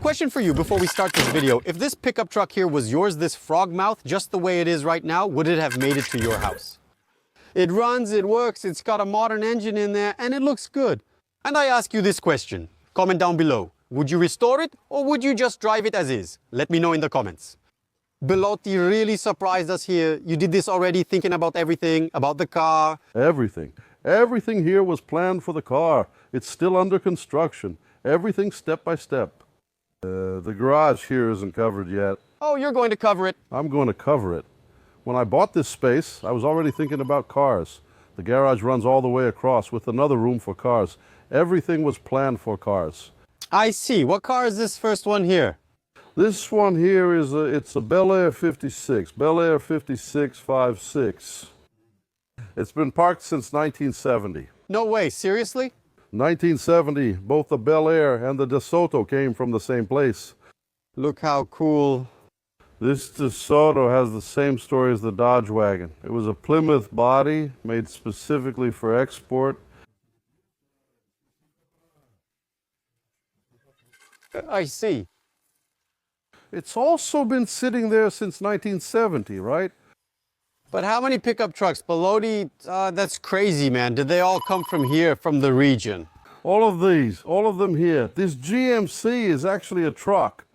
question for you before we start this video. If this pickup truck here was yours, this frog mouth, just the way it is right now, would it have made it to your house? It runs, it works, it's got a modern engine in there, and it looks good. And I ask you this question. Comment down below. Would you restore it, or would you just drive it as is? Let me know in the comments. Belotti really surprised us here. You did this already, thinking about everything, about the car. Everything. Everything here was planned for the car. It's still under construction. Everything step by step. The garage here isn't covered yet. Oh, you're going to cover it. I'm going to cover it. When I bought this space, I was already thinking about cars. The garage runs all the way across with another room for cars. Everything was planned for cars. I see. What car is this first one here? This one here is it's a Bel Air 56, Bel Air 5656. It's been parked since 1970. No way, seriously? 1970, both the Bel Air and the DeSoto came from the same place. Look how cool. This DeSoto has the same story as the Dodge wagon. It was a Plymouth body made specifically for export. I see. It's also been sitting there since 1970, right? But how many pickup trucks? Belotti, that's crazy, man. Did they all come from here, from the region? All of these, all of them here. This GMC is actually a truck.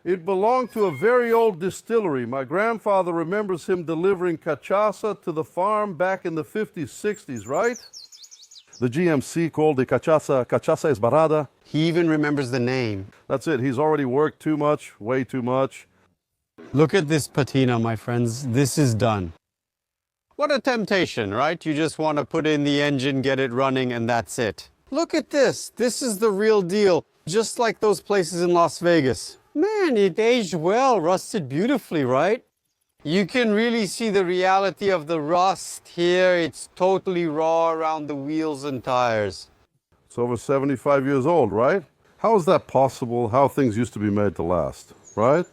It belonged to a very old distillery. My grandfather remembers him delivering cachaça to the farm back in the 50s, 60s, right? The GMC called the cachaça esbarrada. He even remembers the name. That's it. He's already worked too much, way too much. Look at this patina, my friends. This is done. What a temptation, right? You just want to put in the engine, get it running, and that's it. Look at this. This is the real deal. Just like those places in Las Vegas. Man, it aged well, rusted beautifully, right? You can really see the reality of the rust here. It's totally raw around the wheels and tires. It's over 75 years old, right? How is that possible? How things used to be made to last, right?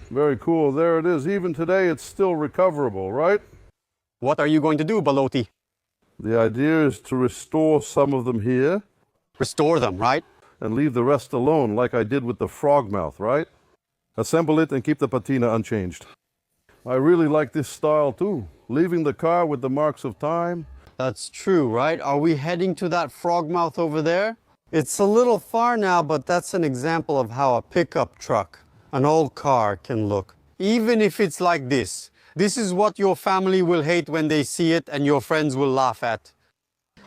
Very cool. There it is. Even today, it's still recoverable, right? What are you going to do, Belotti? The idea is to restore some of them here. Restore them, right? And leave the rest alone, like I did with the frog mouth, right? Assemble it and keep the patina unchanged. I really like this style too. Leaving the car with the marks of time. That's true, right? Are we heading to that frog mouth over there? It's a little far now, but that's an example of how a pickup truck, an old car, can look. Even if it's like this. This is what your family will hate when they see it and your friends will laugh at.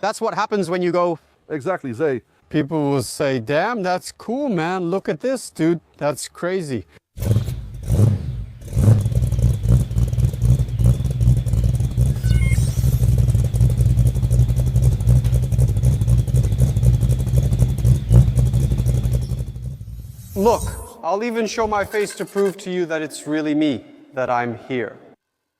That's what happens when you go... Exactly, Zay. People will say, damn, that's cool, man. Look at this, dude. That's crazy. Look, I'll even show my face to prove to you that it's really me, that I'm here.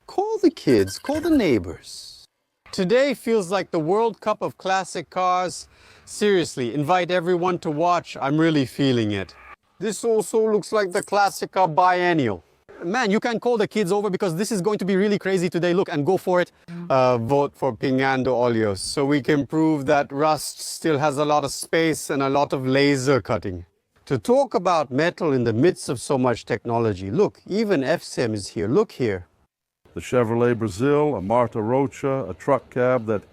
Call the kids, call the neighbors. Today feels like the World Cup of classic cars. Seriously, invite everyone to watch. I'm really feeling it. This also looks like the Classica Biennial. Man, you can call the kids over because this is going to be really crazy today. Look, and go for it. Vote for Pingando Oleos so we can prove that Rust still has a lot of space and a lot of laser cutting. To talk about metal in the midst of so much technology. Look, even FSEM is here. Look here. The Chevrolet Brazil, a Marta Rocha, a truck cab that...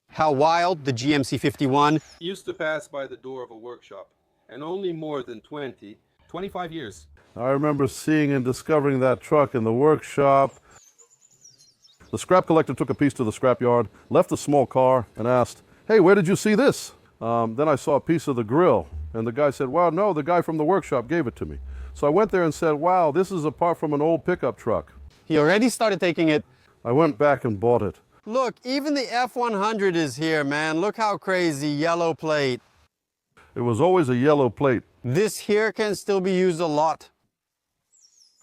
How wild, the GMC 51. Used to pass by the door of a workshop, and only more than 25 years. I remember seeing and discovering that truck in the workshop. The scrap collector took a piece to the scrapyard, left the small car, and asked, "Hey, where did you see this?" Then I saw a piece of the grill, and the guy said, "Wow, no, the guy from the workshop gave it to me." So I went there and said, "Wow, this is a part from an old pickup truck." He already started taking it. I went back and bought it. Look, even the F100 is here, man. Look how crazy, yellow plate. It was always a yellow plate. This here can still be used a lot.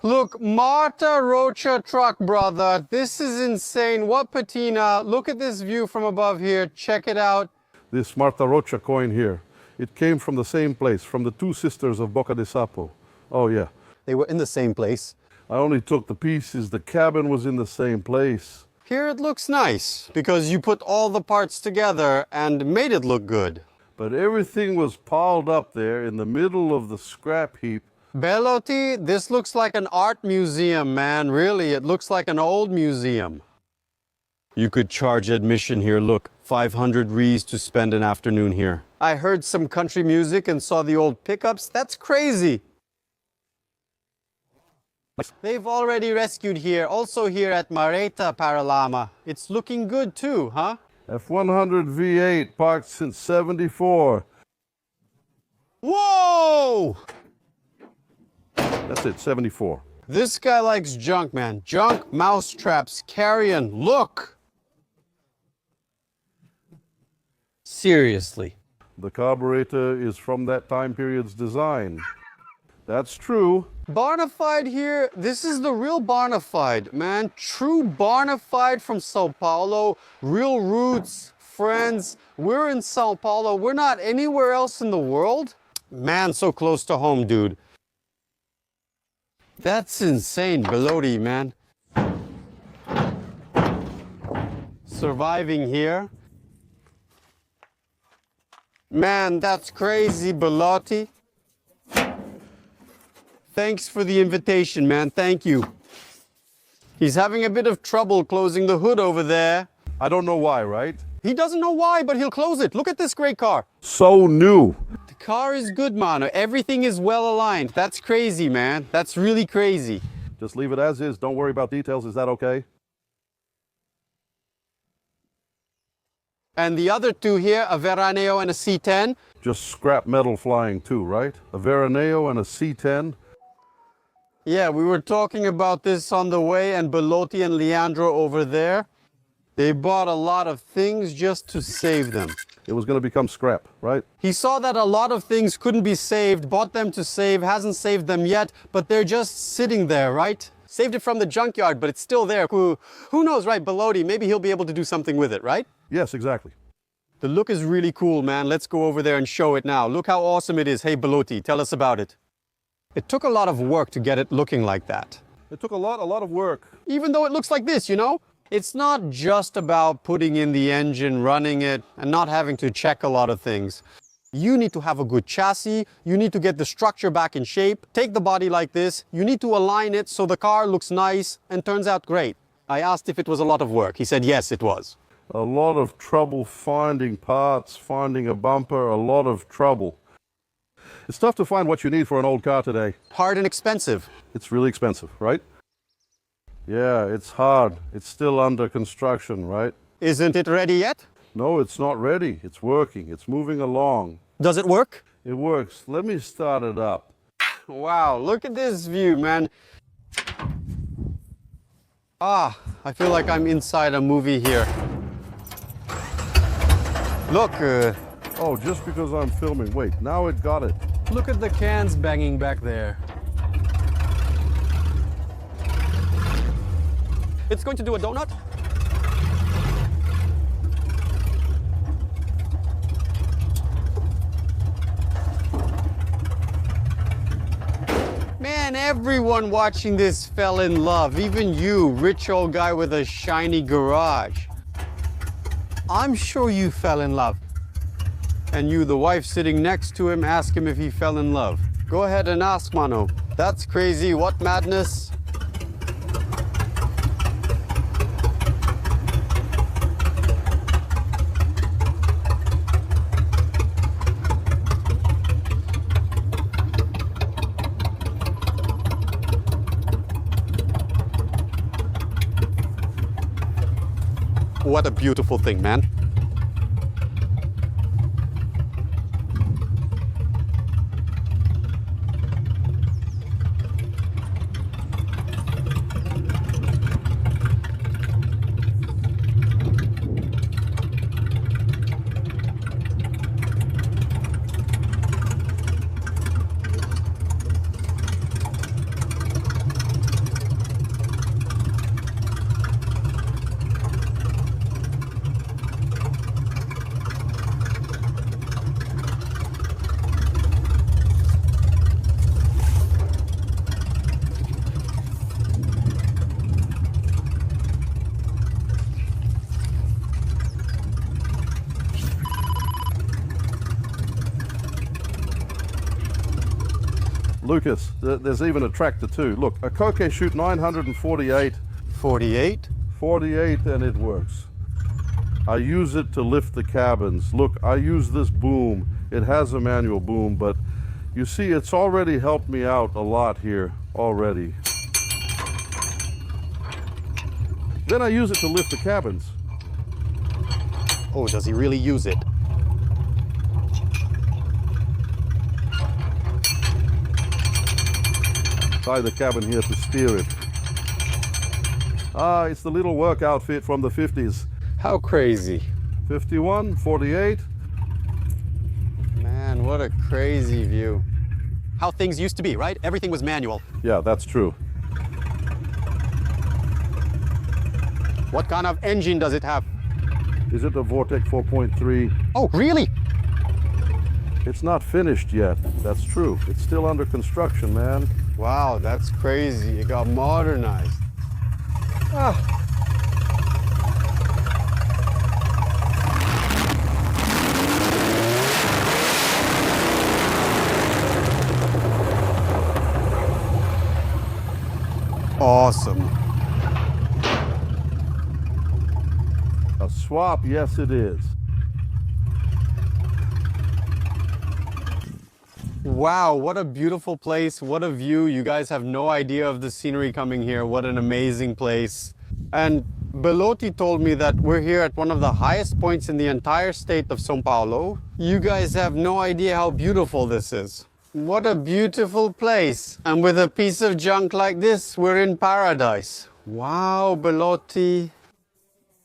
Look, Marta Rocha truck, brother. This is insane. What patina. Look at this view from above here. Check it out. This Marta Rocha coin here, it came from the same place, from the two sisters of Boca de Sapo. Oh, yeah. They were in the same place. I only took the pieces. The cabin was in the same place. Here it looks nice because you put all the parts together and made it look good. but everything was piled up there in the middle of the scrap heap. Belotti, this looks like an art museum, man. Really, it looks like an old museum. You could charge admission here. Look, 500 Ries to spend an afternoon here. I heard some country music and saw the old pickups. That's crazy. They've already rescued here, also here at Mareta Paralama. It's looking good too, huh? F100 V8 parked since 74. Whoa! That's it, 74. This guy likes junk, man. Junk, mousetraps, carrion. Look! Seriously. The carburetor is from that time period's design. That's true. Barnified here, this is the real Barnified, man. True Barnified from Sao Paulo. Real roots, friends. We're in Sao Paulo. We're not anywhere else in the world. Man, so close to home, dude. That's insane, Belotti, man. Surviving here. Man, that's crazy, Belotti. Thanks for the invitation, man. Thank you. He's having a bit of trouble closing the hood over there. I don't know why, right? He doesn't know why, but he'll close it. Look at this great car. So new. The car is good, mano. Everything is well aligned. That's crazy, man. That's really crazy. Just leave it as is. Don't worry about details. Is that okay? And the other two here, a Veraneo and a C10. Just scrap metal flying too, right? A Veraneo and a C10. Yeah, we were talking about this on the way, and Belotti and Leandro over there, they bought a lot of things just to save them. It was going to become scrap, right? He saw that a lot of things couldn't be saved, bought them to save, hasn't saved them yet, but they're just sitting there, right? Saved it from the junkyard, but it's still there. Who knows, right? Belotti, maybe he'll be able to do something with it, right? Yes, exactly. The look is really cool, man. Let's go over there and show it now. Look how awesome it is. Hey, Belotti, tell us about it. It took a lot of work to get it looking like that. It took a lot of work. Even though it looks like this, you know? It's not just about putting in the engine, running it, and not having to check a lot of things. You need to have a good chassis. You need to get the structure back in shape. Take the body like this. You need to align it so the car looks nice and turns out great. I asked if it was a lot of work. He said yes, it was. A lot of trouble finding parts, finding a bumper, a lot of trouble. It's tough to find what you need for an old car today. Hard and expensive. It's really expensive, right? Yeah, it's hard. It's still under construction, right? Isn't it ready yet? No, it's not ready. It's working. It's moving along. Does it work? It works. Let me start it up. Wow, look at this view, man. Ah, I feel like I'm inside a movie here. Look, Oh, just because I'm filming. Wait, now it got it. look at the cans banging back there. It's going to do a donut? Man, everyone watching this fell in love. Even you, rich old guy with a shiny garage. I'm sure you fell in love. And you, the wife sitting next to him, ask him if he fell in love. Go ahead and ask, mano. That's crazy. What madness? What a beautiful thing, man. Lucas, there's even a tractor too. Look, a Koke chute 948, 48? 48, and it works. I use it to lift the cabins. Look, I use this boom. It has a manual boom, but you see, it's already helped me out a lot here already. Then I use it to lift the cabins. Oh, does he really use it? Tie the cabin here to steer it. Ah, it's the little work outfit from the 50s. How crazy. 51, 48. Man, what a crazy view. How things used to be, right? Everything was manual. Yeah, that's true. What kind of engine does it have? Is it a Vortec 4.3? Oh, really? It's not finished yet. That's true. It's still under construction, man. Wow, that's crazy. It got modernized. Ah. Awesome. A swap, yes it is. Wow, what a beautiful place. What a view. You guys have no idea of the scenery coming here. What an amazing place. And Belotti told me that we're here at one of the highest points in the entire state of São Paulo. You guys have no idea how beautiful this is. What a beautiful place. And with a piece of junk like this, we're in paradise. Wow, Belotti.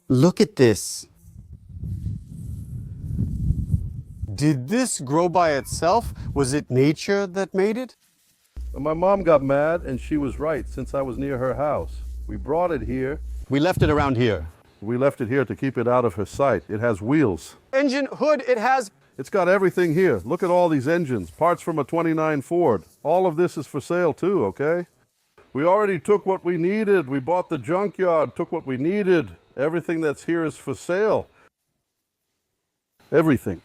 Look at this. Did this grow by itself? Was it nature that made it? My mom got mad, and she was right, since I was near her house. We brought it here. We left it around here. We left it here to keep it out of her sight. It has wheels. Engine hood, it has... It's got everything here. Look at all these engines. Parts from a 29 Ford. All of this is for sale too, okay? We already took what we needed. We bought the junkyard, took what we needed. Everything that's here is for sale. Everything.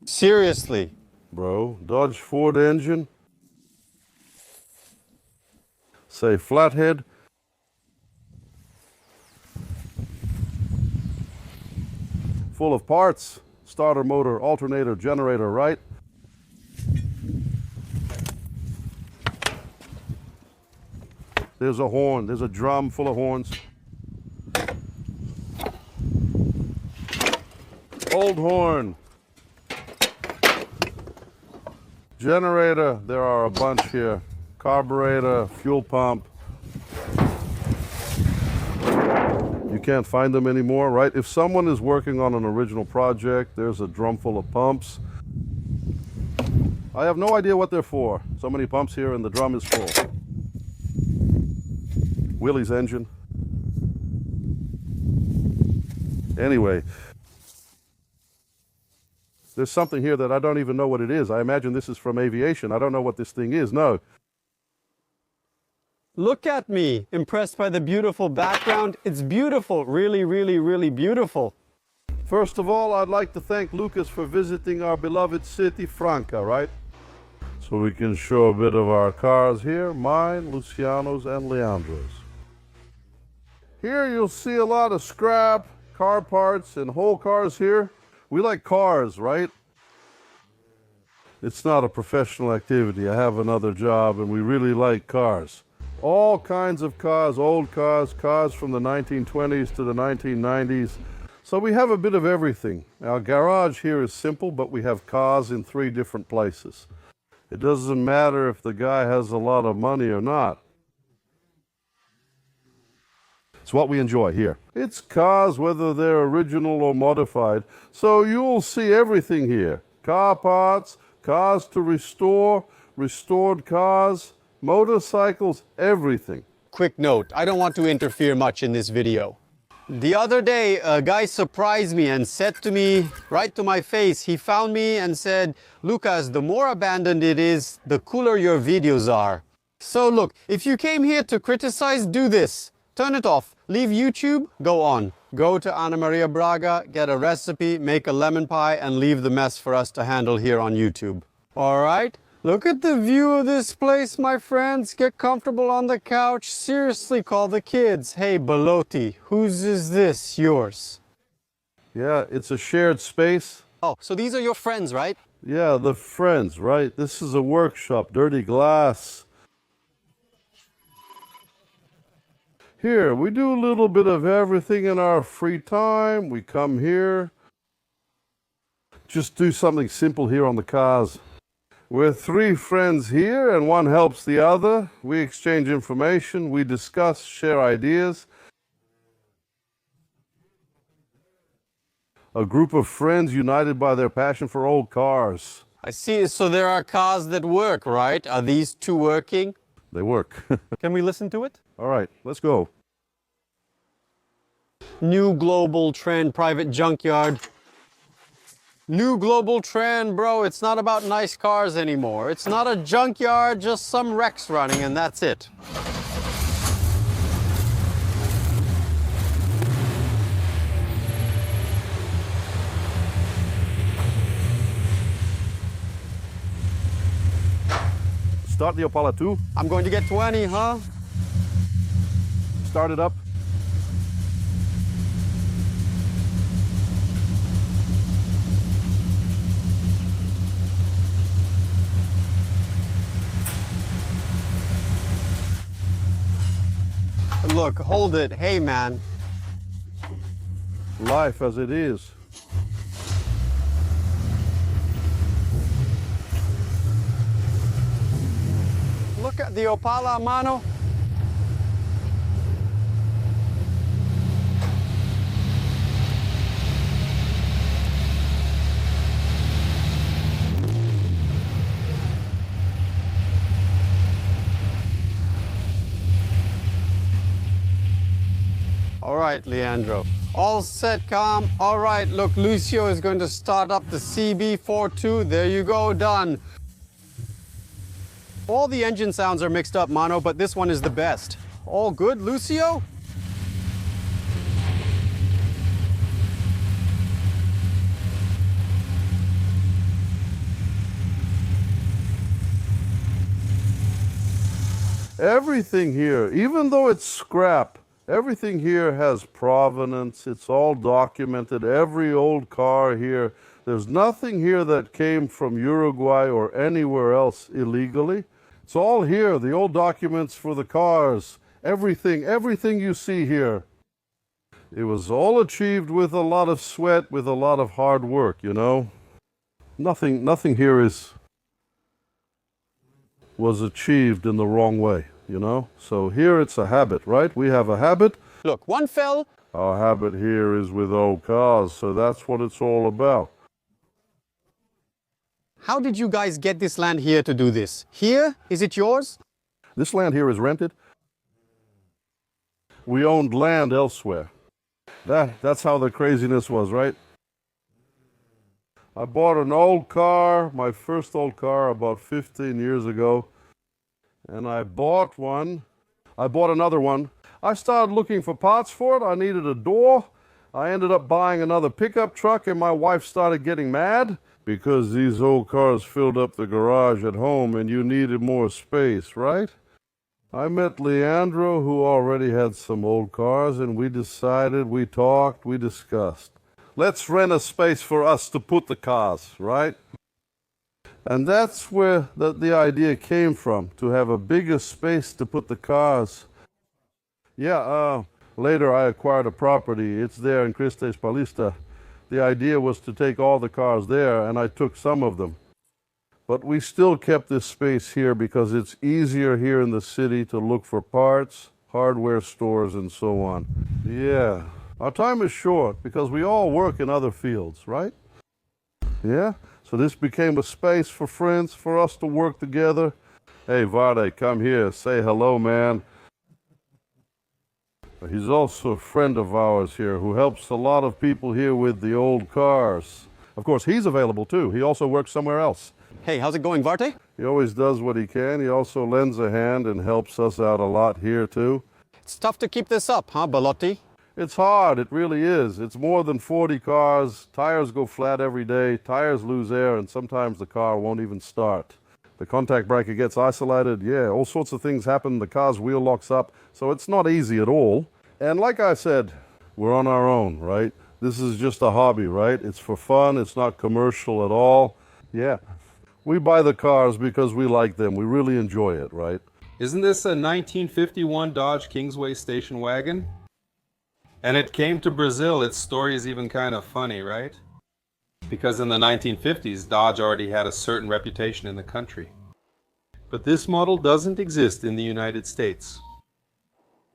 Seriously. Bro, Dodge Ford engine. Say flathead. Full of parts. Starter, motor, alternator, generator, right? There's a horn. There's a drum full of horns. Old horn. Generator, there are a bunch here. Carburetor, fuel pump. You can't find them anymore, right? If someone is working on an original project, there's a drum full of pumps. I have no idea what they're for. So many pumps here and the drum is full. Willie's engine. Anyway, there's something here that I don't even know what it is. I imagine this is from aviation. I don't know what this thing is. No. Look at me, impressed by the beautiful background. It's beautiful, really, really, really beautiful. First of all, I'd like to thank Lucas for visiting our beloved city, Franca, right? So we can show a bit of our cars here, mine, Luciano's, and Leandro's. Here you'll see a lot of scrap, car parts, and whole cars here. We like cars, right? It's not a professional activity. I have another job, and we really like cars. All kinds of cars, old cars, cars from the 1920s to the 1990s. So we have a bit of everything. Our garage here is simple, but we have cars in 3 different places. It doesn't matter if the guy has a lot of money or not. It's what we enjoy here. It's cars, whether they're original or modified. So you'll see everything here. Car parts, cars to restore, restored cars, motorcycles, everything. Quick note, I don't want to interfere much in this video. The other day, a guy surprised me and said to me, right to my face, he found me and said, Lucas, the more abandoned it is, the cooler your videos are. So look, if you came here to criticize, do this. Turn it off. Leave YouTube, go on. Go to Ana Maria Braga, get a recipe, make a lemon pie, and leave the mess for us to handle here on YouTube. All right? Look at the view of this place, my friends. Get comfortable on the couch. Seriously, call the kids. Hey, Belotti, whose is this? Yours? Yeah, it's a shared space. Oh, so these are your friends, right? Yeah, the friends, right? This is a workshop, dirty glass. Here, we do a little bit of everything in our free time. We come here, just do something simple here on the cars. We're three friends here and one helps the other. We exchange information, we discuss, share ideas. A group of friends united by their passion for old cars. I see. So there are cars that work, right? Are these two working? They work. Can we listen to it? All right, let's go. New global trend, private junkyard. New global trend, bro. It's not about nice cars anymore. It's not a junkyard, just some wrecks running, and that's it. Start the Opala 2. I'm going to get 20, huh? Start it up. Look, hold it. Hey, man. Life as it is. Look at the Opala, mano. All right, Leandro. All set, calm. All right, look, Lucio is going to start up the CB42. There you go, done. All the engine sounds are mixed up, Mano, but this one is the best. All good, Lucio? Everything here, even though it's scrap, everything here has provenance. It's all documented. Every old car here. There's nothing here that came from Uruguay or anywhere else illegally. It's all here, the old documents for the cars. Everything you see here. It was all achieved with a lot of sweat, with a lot of hard work, you know. Nothing here was achieved in the wrong way, you know. So here it's a habit, right? We have a habit. Look, one fell. Our habit here is with old cars, so that's what it's all about. How did you guys get this land here to do this? Here? Is it yours? This land here is rented. We owned land elsewhere. That's how the craziness was, right? I bought an old car, my first old car, about 15 years ago. And I bought another one. I started looking for parts for it. I needed a door. I ended up buying another pickup truck, and my wife started getting mad because these old cars filled up the garage at home and you needed more space, right? I met Leandro, who already had some old cars, and we decided, we talked, we discussed. Let's rent a space for us to put the cars, right? And that's where the idea came from, to have a bigger space to put the cars. Yeah, later I acquired a property. It's there in Cristes Paulista. The idea was to take all the cars there, and I took some of them. But we still kept this space here because it's easier here in the city to look for parts, hardware stores, and so on. Yeah, our time is short because we all work in other fields, right? Yeah, so this became a space for friends, for us to work together. Hey, Varde, come here, say hello, man. He's also a friend of ours here who helps a lot of people here with the old cars. Of course, he's available too. He also works somewhere else. Hey, how's it going, Varte? He always does what he can. He also lends a hand and helps us out a lot here too. It's tough to keep this up, huh, Belotti? It's hard, it really is. It's more than 40 cars. Tires go flat every day, tires lose air, and sometimes the car won't even start. The contact breaker gets isolated, yeah, all sorts of things happen. The car's wheel locks up, so it's not easy at all. And like I said, we're on our own, right? This is just a hobby, right? It's for fun, it's not commercial at all. Yeah, we buy the cars because we like them. We really enjoy it, right? Isn't this a 1951 Dodge Kingsway station wagon? And it came to Brazil. Its story is even kind of funny, right? Because in the 1950s, Dodge already had a certain reputation in the country. But this model doesn't exist in the United States.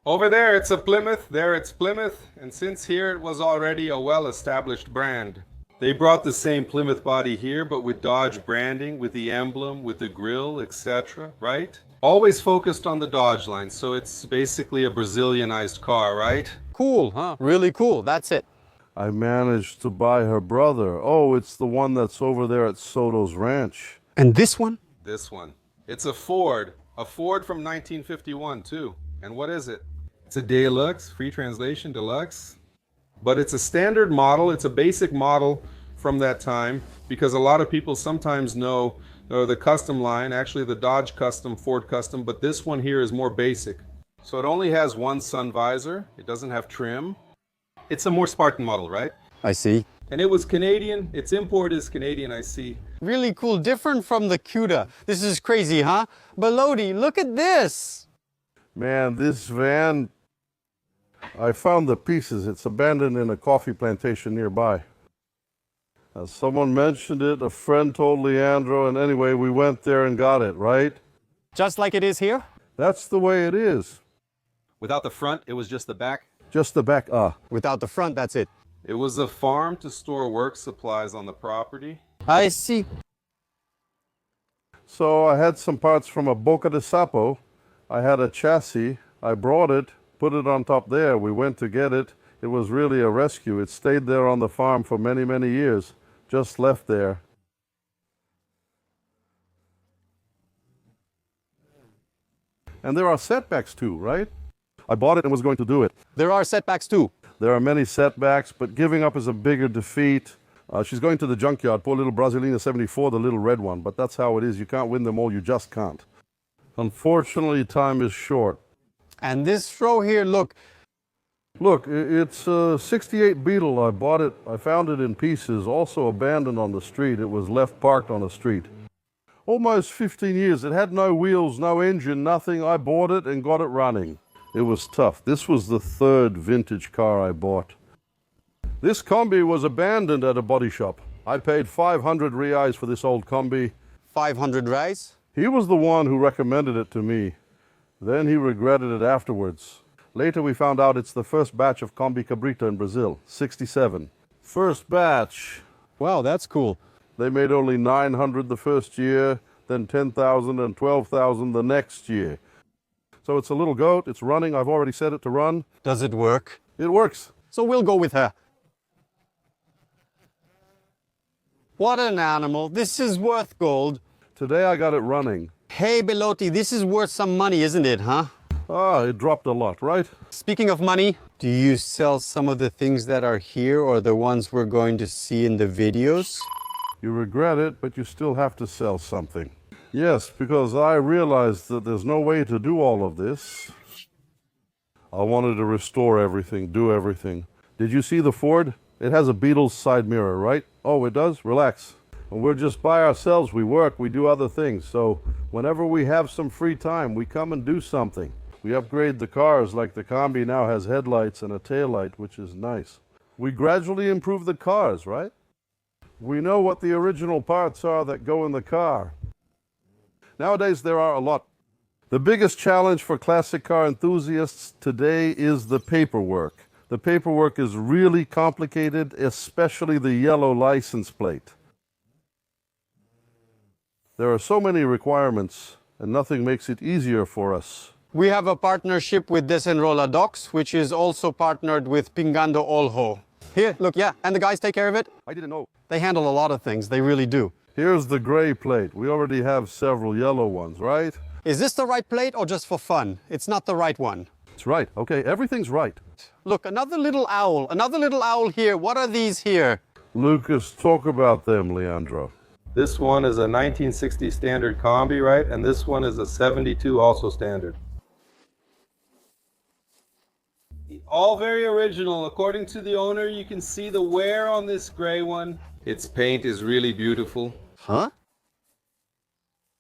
Over there it's a Plymouth, there it's Plymouth, and since here it was already a well-established brand. They brought the same Plymouth body here, but with Dodge branding, with the emblem, with the grille, etc., right? Always focused on the Dodge line, so it's basically a Brazilianized car, right? Cool, huh? Really cool, that's it. I managed to buy her brother. Oh, it's the one that's over there at Soto's Ranch. And this one? This one. It's a Ford from 1951 too. And what is it? It's a Deluxe, free translation, Deluxe. But it's a standard model, it's a basic model from that time, because a lot of people sometimes know the custom line, actually the Dodge Custom, Ford Custom, but this one here is more basic. So it only has one sun visor, it doesn't have trim. It's a more Spartan model, right? I see. And it was Canadian, its import is Canadian, I see. Really cool, different from the Cuda. This is crazy, huh? Belotti, look at this! Man, this van, I found the pieces. It's abandoned in a coffee plantation nearby. Someone mentioned it, a friend told Leandro, and anyway, we went there and got it, right? Just like it is here? That's the way it is. Without the front, it was just the back. Just the back, Without the front, that's it. It was a farm to store work supplies on the property. I see. So I had some parts from a Boca de Sapo. I had a chassis. I brought it, put it on top there. We went to get it. It was really a rescue. It stayed there on the farm for many, many years. Just left there. And there are setbacks too, right? I bought it and was going to do it. There are setbacks too. There are many setbacks, but giving up is a bigger defeat. She's going to the junkyard, poor little Brasilina 74, the little red one, but that's how it is. You can't win them all, you just can't. Unfortunately, time is short. And this row here, look. Look, it's a 68 Beetle. I bought it, I found it in pieces, also abandoned on the street. It was left parked on the street. Almost 15 years. It had no wheels, no engine, nothing. I bought it and got it running. It was tough. This was the third vintage car I bought. This Combi was abandoned at a body shop. I paid 500 reais for this old Combi. 500 reais? He was the one who recommended it to me. Then he regretted it afterwards. Later we found out it's the first batch of Combi Cabrita in Brazil, 67. First batch. Wow, that's cool. They made only 900 the first year, then 10,000 and 12,000 the next year. So it's a little goat, it's running, I've already set it to run. Does it work? It works. So we'll go with her. What an animal. This is worth gold. Today I got it running. Hey, Belotti, this is worth some money, isn't it, huh? It dropped a lot, right? Speaking of money, do you sell some of the things that are here or the ones we're going to see in the videos? You regret it, but you still have to sell something. Yes, because I realized that there's no way to do all of this. I wanted to restore everything, do everything. Did you see the Ford? It has a Beetle's side mirror, right? Oh, it does? Relax. And we're just by ourselves. We work, we do other things. So whenever we have some free time, we come and do something. We upgrade the cars, like the Combi now has headlights and a taillight, which is nice. We gradually improve the cars, right? We know what the original parts are that go in the car. Nowadays, there are a lot. The biggest challenge for classic car enthusiasts today is the paperwork. The paperwork is really complicated, especially the yellow license plate. There are so many requirements, and nothing makes it easier for us. We have a partnership with Desenrola Docs, which is also partnered with Pingando Olho. Here, look, yeah, and the guys take care of it. I didn't know. They handle a lot of things, they really do. Here's the gray plate. We already have several yellow ones, right? Is this the right plate or just for fun? It's not the right one. It's right. Okay, everything's right. Look, another little owl. Another little owl here. What are these here? Lucas, talk about them, Leandro. This one is a 1960 standard combi, right? And this one is a 72 also standard. All very original. According to the owner, you can see the wear on this gray one. Its paint is really beautiful. Huh?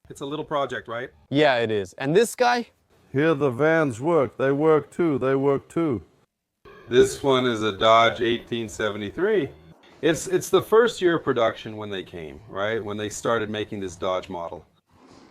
It's a little project, right? Yeah, it is. And this guy? Here the vans work. They work too. They work too. This one is a Dodge 1873. It's the first year of production when they came, right? When they started making this Dodge model.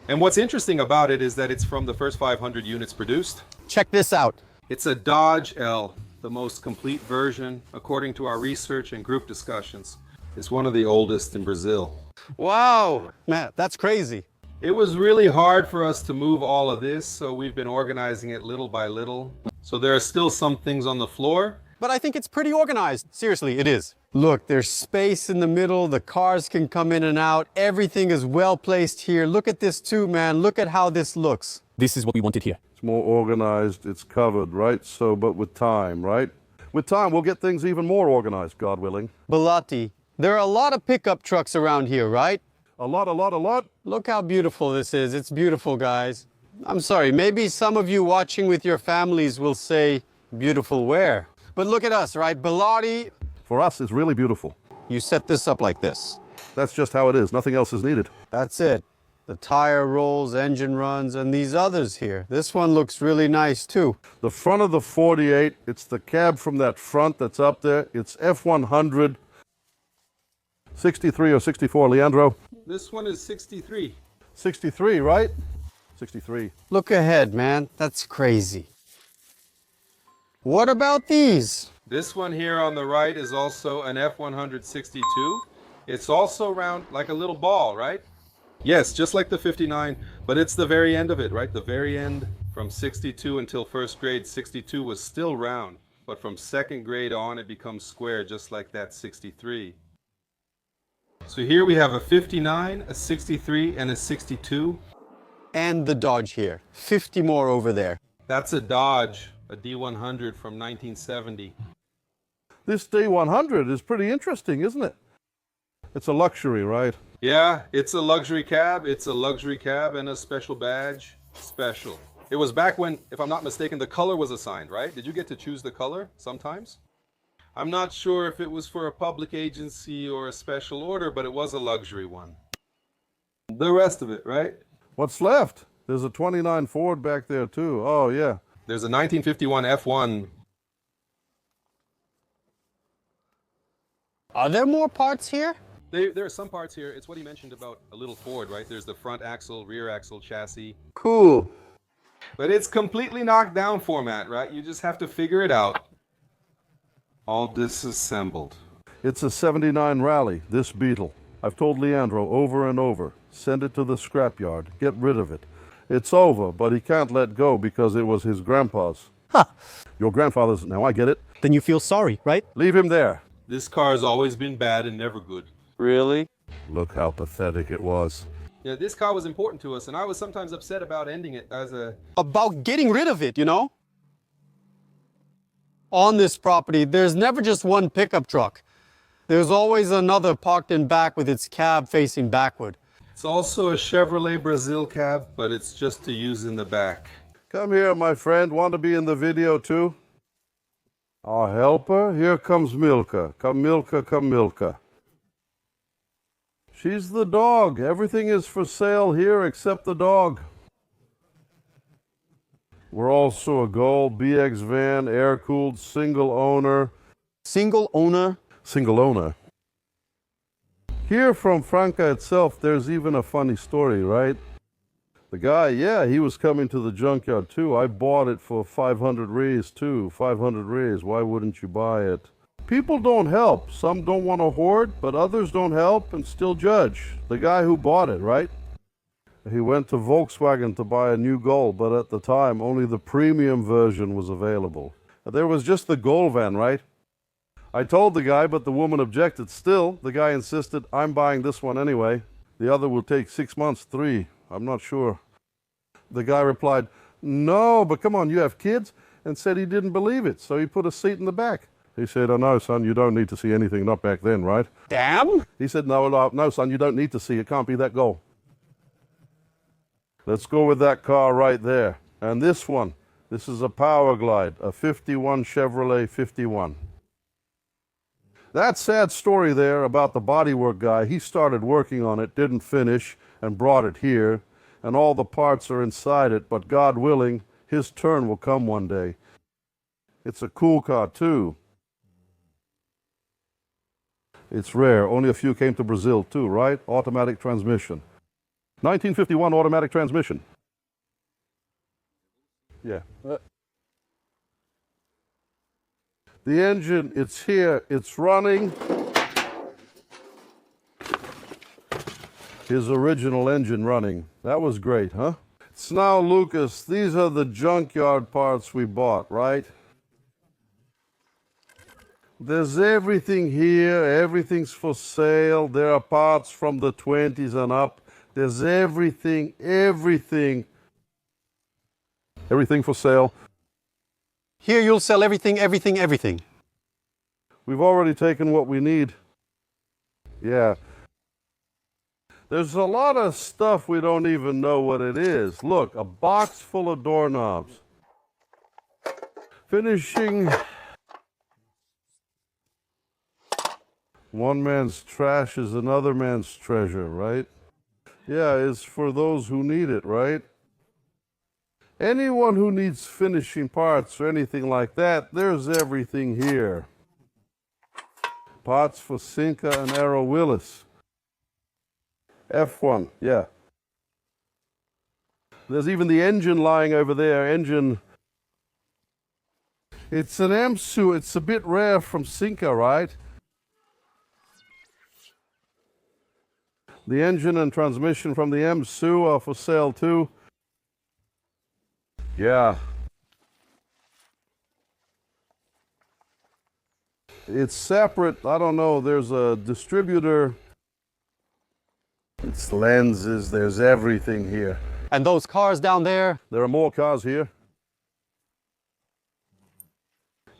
And what's interesting about it is that it's from the first 500 units produced. Check this out. It's a Dodge L, the most complete version, according to our research and group discussions. It's one of the oldest in Brazil. Wow. Man, that's crazy. It was really hard for us to move all of this, so we've been organizing it little by little. So there are still some things on the floor. But I think it's pretty organized. Seriously, it is. Look, there's space in the middle. The cars can come in and out. Everything is well placed here. Look at this too, man. Look at how this looks. This is what we wanted here. It's more organized. It's covered, right? So, but with time, right? With time, we'll get things even more organized, God willing. Belatti, there are a lot of pickup trucks around here, right? A lot. Look how beautiful this is. It's beautiful, guys. I'm sorry, maybe some of you watching with your families will say, beautiful where? But look at us, right? Belatti, For us, it's really beautiful. you set this up like this. That's just how it is. Nothing else is needed. That's it. The tire rolls, engine runs, and these others here. This one looks really nice too. The front of the 48, it's the cab from that front that's up there. It's F100, 63 or 64, Leandro? This one is 63. 63, right? 63. Look ahead, man. That's crazy. What about these? This one here on the right is also an F162. It's also round like a little ball, right? Yes, just like the 59, but it's the very end of it, right? The very end from 62 until first grade, 62 was still round. But from second grade on, it becomes square, just like that 63. So here we have a 59, a 63, and a 62. And the Dodge here. 50 more over there. That's a Dodge, a D100 from 1970. This D100 is pretty interesting, isn't it? It's a luxury, right? Yeah, it's a luxury cab. It's a luxury cab and a special badge. Special. It was back when, if I'm not mistaken, the color was assigned, right? Did you get to choose the color sometimes? I'm not sure if it was for a public agency or a special order, but it was a luxury one. The rest of it, right? What's left? There's a 29 Ford back there, too. Oh, yeah. There's a 1951 F1. Are there more parts here? There are some parts here. It's what he mentioned about a little Ford, right? There's the front axle, rear axle, chassis. Cool. But it's completely knocked down format, right? You just have to figure it out. All disassembled. It's a 79 Rally, this Beetle. I've told Leandro over and over, send it to the scrapyard, get rid of it. It's over, but he can't let go because it was his grandpa's. Huh. Your grandfather's, now I get it. Then you feel sorry, right? Leave him there. This car has always been bad and never good. Really? Look how pathetic it was. Yeah, this car was important to us, and I was sometimes upset about ending it as a... About getting rid of it, you know? On this property, there's never just one pickup truck. There's always another parked in back with its cab facing backward. It's also a Chevrolet Brazil cab, but it's just to use in the back. Come here, my friend. Want to be in the video, too? Our helper? Here comes Milka. Come, Milka, come, Milka. She's the dog. Everything is for sale here except the dog. We're also a Gold BX van, air-cooled, single owner. Single owner? Single owner. Here from Franca itself, there's even a funny story, right? The guy, yeah, he was coming to the junkyard too. I bought it for 500 reais too. 500 reais. Why wouldn't you buy it? People don't help. Some don't want to hoard, but others don't help and still judge. The guy who bought it, right? He went to Volkswagen to buy a new Gol, but at the time, only the premium version was available. There was just the Gol van, right? I told the guy, but the woman objected. Still, the guy insisted, I'm buying this one anyway. The other will take 6 months, 3. I'm not sure. The guy replied, no, but come on, you have kids? and said he didn't believe it, so he put a seat in the back. He said, "Oh no, son, you don't need to see anything, not back then, right?" Damn! He said, no, son, you don't need to see. It can't be that goal. Let's go with that car right there. And this one, this is a Power Glide, a 51 Chevrolet 51. That sad story there about the bodywork guy, he started working on it, didn't finish, and brought it here, and all the parts are inside it, but God willing, his turn will come one day. It's a cool car, too. It's rare. Only a few came to Brazil, too, right? Automatic transmission. 1951 automatic transmission. Yeah. The engine, it's here. It's running. His original engine running. That was great, huh? So now, Lucas, these are the junkyard parts we bought, right? There's everything here. Everything's for sale. There are parts from the 20s and up. There's everything. Everything for sale. Here you'll sell everything, everything, everything. We've already taken what we need. Yeah. There's a lot of stuff we don't even know what it is. Look, a box full of doorknobs. Finishing. One man's trash is another man's treasure, right? Yeah, it's for those who need it, right? Anyone who needs finishing parts or anything like that, there's everything here. Parts for Cinca and Arrow Willis. F1, yeah. There's even the engine lying over there. Engine. It's an MSU. It's a bit rare from Cinca, right? The engine and transmission from the MSU are for sale too. Yeah. It's separate. I don't know. There's a distributor. It's lenses. There's everything here. And those cars down there? There are more cars here.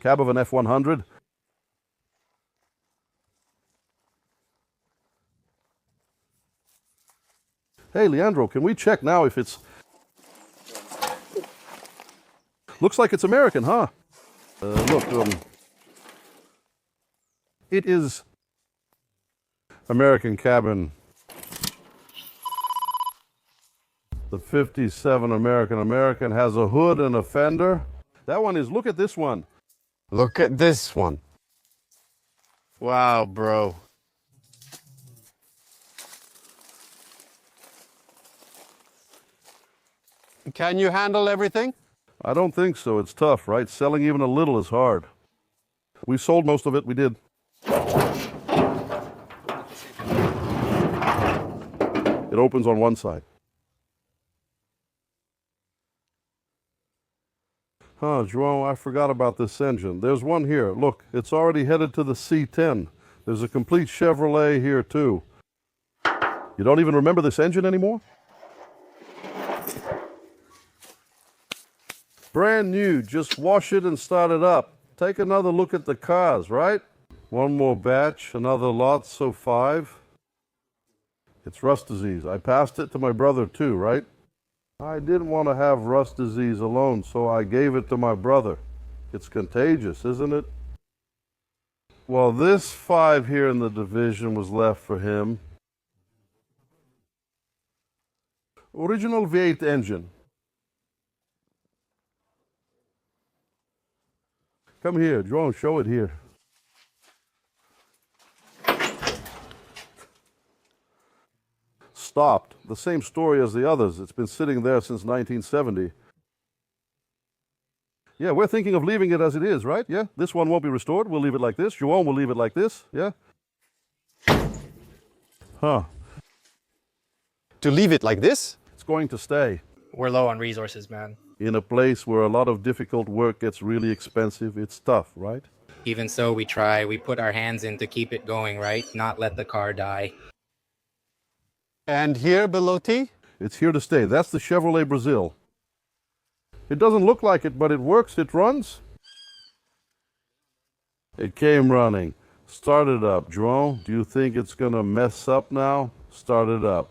Cab of an F100. Hey, Leandro, can we check now if it's... Looks like it's American, huh? Look, it is American cabin. The 57 American has a hood and a fender. That one is, look at this one. Look at this one. Wow, bro. Can you handle everything? I don't think so. It's tough, right? Selling even a little is hard. We sold most of it. We did. It opens on one side. Huh, João, I forgot about this engine. There's one here. Look, it's already headed to the C10. There's a complete Chevrolet here, too. You don't even remember this engine anymore? Brand new. Just wash it and start it up. Take another look at the cars, right? One more batch, another lot, so 5. It's rust disease. I passed it to my brother, too, right? I didn't want to have rust disease alone, so I gave it to my brother. It's contagious, isn't it? Well, this 5 here in the division was left for him. Original V8 engine. Come here, João, show it here. Stopped. The same story as the others. It's been sitting there since 1970. Yeah, we're thinking of leaving it as it is, right? Yeah, this one won't be restored. We'll leave it like this. João will leave it like this. Yeah? Huh. To leave it like this? It's going to stay. We're low on resources, man. In a place where a lot of difficult work gets really expensive, it's tough, right? Even so, we try. We put our hands in to keep it going, right? Not let the car die. And here below T? It's here to stay. That's the Chevrolet Brazil. It doesn't look like it, but it works. It runs. It came running. Start it up. Jerome, do you think it's going to mess up now? Start it up.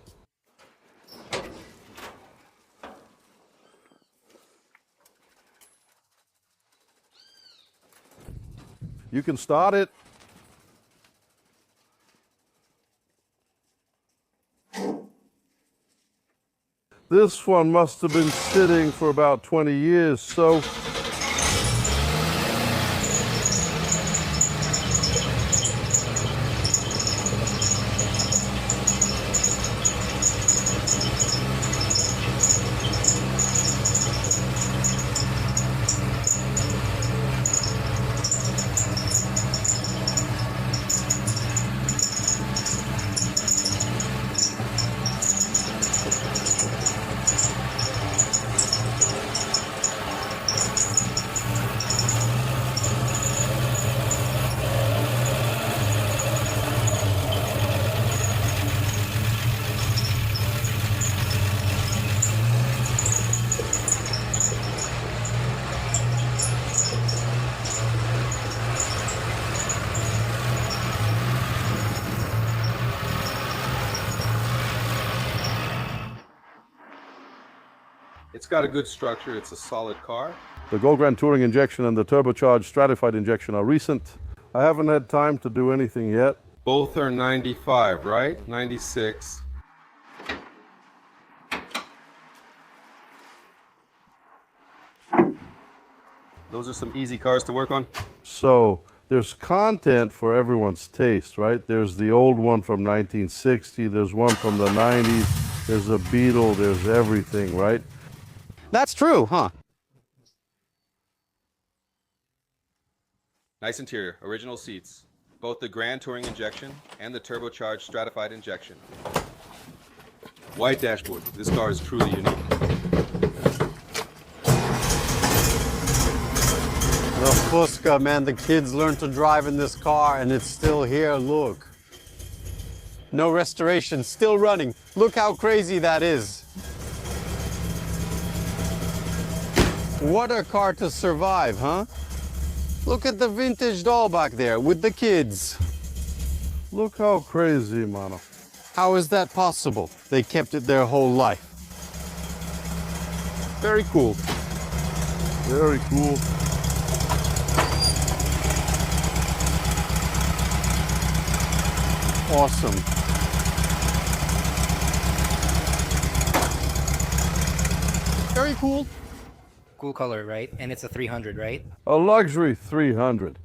You can start it. This one must have been sitting for about 20 years, so It's got a good structure. It's a solid car. the Gold Grand Touring injection and the turbocharged stratified injection are recent. I haven't had time to do anything yet. Both are 95, right? 96. Those are some easy cars to work on. So there's content for everyone's taste, right? There's the old one from 1960, there's one from the 90s, there's a Beetle, there's everything, right? That's true, huh? Nice interior, original seats. Both the Grand Touring injection and the turbocharged stratified injection. White dashboard. This car is truly unique. The Fusca, man, the kids learned to drive in this car and it's still here, look. No restoration, still running. Look how crazy that is. What a car to survive, huh? Look at the vintage doll back there with the kids. Look how crazy, mano. How is that possible? They kept it their whole life. Very cool. Very cool. Awesome. Very cool. Cool color, right? And it's a 300, right? A luxury 300.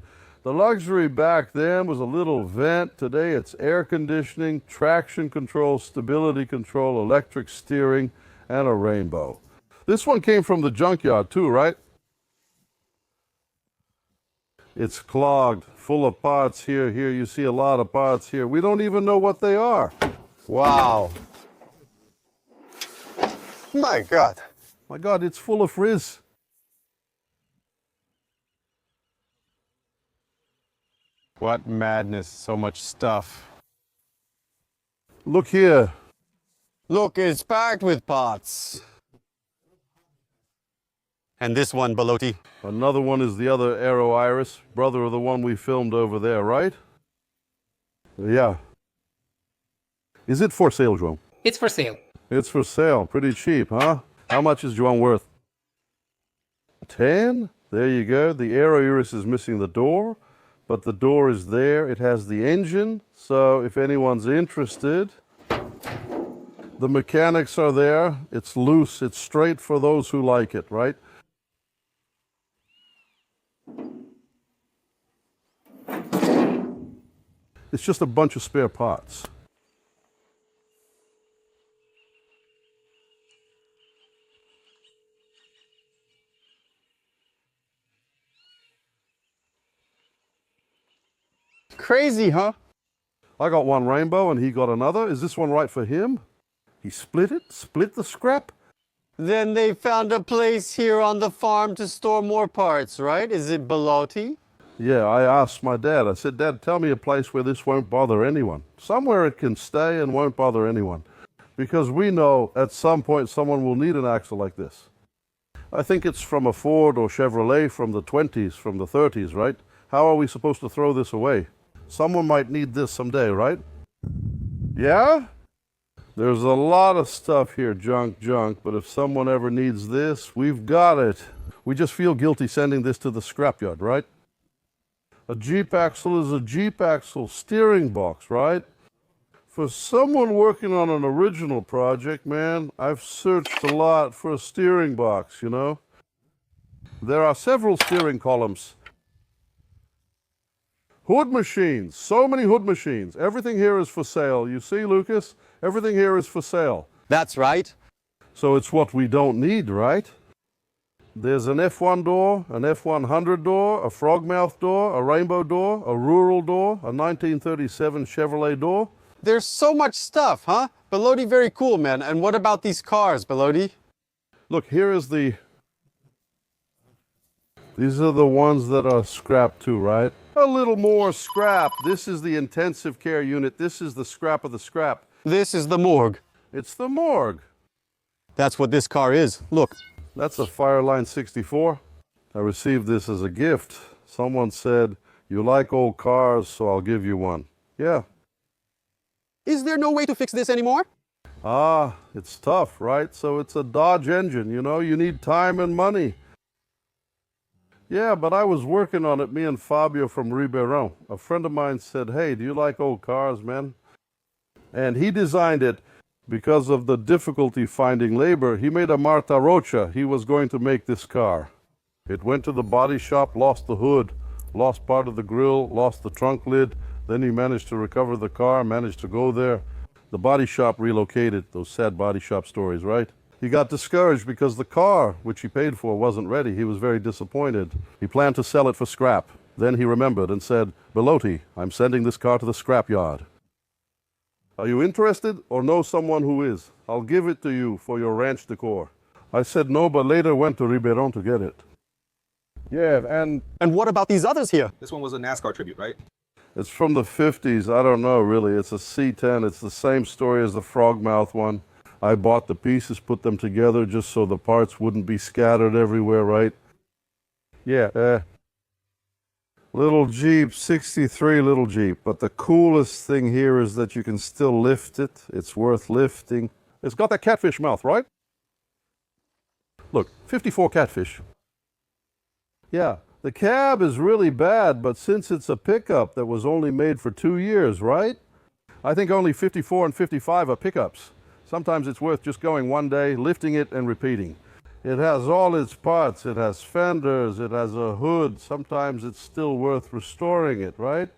The luxury back then was a little vent. Today it's air conditioning, traction control, stability control, electric steering, and a rainbow. This one came from the junkyard too, right? It's clogged, full of parts here. Here you see a lot of parts here. We don't even know what they are. Wow. My God. My God, it's full of frizz. What madness, so much stuff. Look here. Look, it's packed with pots. And this one, Belotti. Another one is the other Aero Iris, brother of the one we filmed over there, right? Yeah. Is it for sale, João? It's for sale. It's for sale. Pretty cheap, huh? How much is João worth? 10? There you go. The Aero Iris is missing the door, but the door is there. It has the engine, so if anyone's interested, the mechanics are there. It's loose. It's straight for those who like it, right? It's just a bunch of spare parts. Crazy, huh? I got one rainbow and he got another. Is this one right for him? He split it? Split the scrap? Then they found a place here on the farm to store more parts, right? Is it Belotti? Yeah, I asked my dad. I said, Dad, tell me a place where this won't bother anyone. Somewhere it can stay and won't bother anyone. Because we know at some point someone will need an axle like this. I think it's from a Ford or Chevrolet from the 20s, from the 30s, right? How are we supposed to throw this away? Someone might need this someday, right? Yeah? There's a lot of stuff here, junk, but if someone ever needs this, we've got it. We just feel guilty sending this to the scrapyard, right? A Jeep axle is a Jeep axle, steering box, right? For someone working on an original project, man, I've searched a lot for a steering box, you know? There are several steering columns. Hood machines, so many hood machines. Everything here is for sale. You see, Lucas? Everything here is for sale. That's right. So it's what we don't need, right? There's an F1 door, an F100 door, a frogmouth door, a rainbow door, a rural door, a 1937 Chevrolet door. There's so much stuff, huh? Belodi, very cool, man. And what about these cars, Belodi? Look, here is the... These are the ones that are scrap too, right? A little more scrap. This is the intensive care unit. This is the scrap of the scrap. This is the morgue. It's the morgue. That's what this car is. Look. That's a Fireline 64. I received this as a gift. Someone said, "You like old cars, so I'll give you one." Yeah. Is there no way to fix this anymore? Ah, it's tough, right? So it's a Dodge engine, you know, you need time and money. Yeah, but I was working on it, me and Fabio from Ribeirão. A friend of mine said, "Hey, do you like old cars, man?" And he designed it because of the difficulty finding labor. He made a Marta Rocha. He was going to make this car. It went to the body shop, lost the hood, lost part of the grille, lost the trunk lid. Then he managed to recover the car, managed to go there. The body shop relocated. Those sad body shop stories, right? He got discouraged because the car, which he paid for, wasn't ready. He was very disappointed. He planned to sell it for scrap. Then he remembered and said, "Belotti, I'm sending this car to the scrap yard. Are you interested or know someone who is? I'll give it to you for your ranch decor." I said no, but later went to Ribeirão to get it. Yeah, And what about these others here? This one was a NASCAR tribute, right? it's from the 50s. I don't know, really. It's a C10. It's the same story as the frogmouth one. I bought the pieces, put them together just so the parts wouldn't be scattered everywhere, right? Yeah, little Jeep, 63 little Jeep. But the coolest thing here is that you can still lift it. It's worth lifting. It's got that catfish mouth, right? Look, 54 catfish. Yeah, the cab is really bad, but since it's a pickup that was only made for 2 years, right? I think only 54 and 55 are pickups. Sometimes it's worth just going one day, lifting it, and repeating. It has all its parts. It has fenders. It has a hood. Sometimes it's still worth restoring it, right?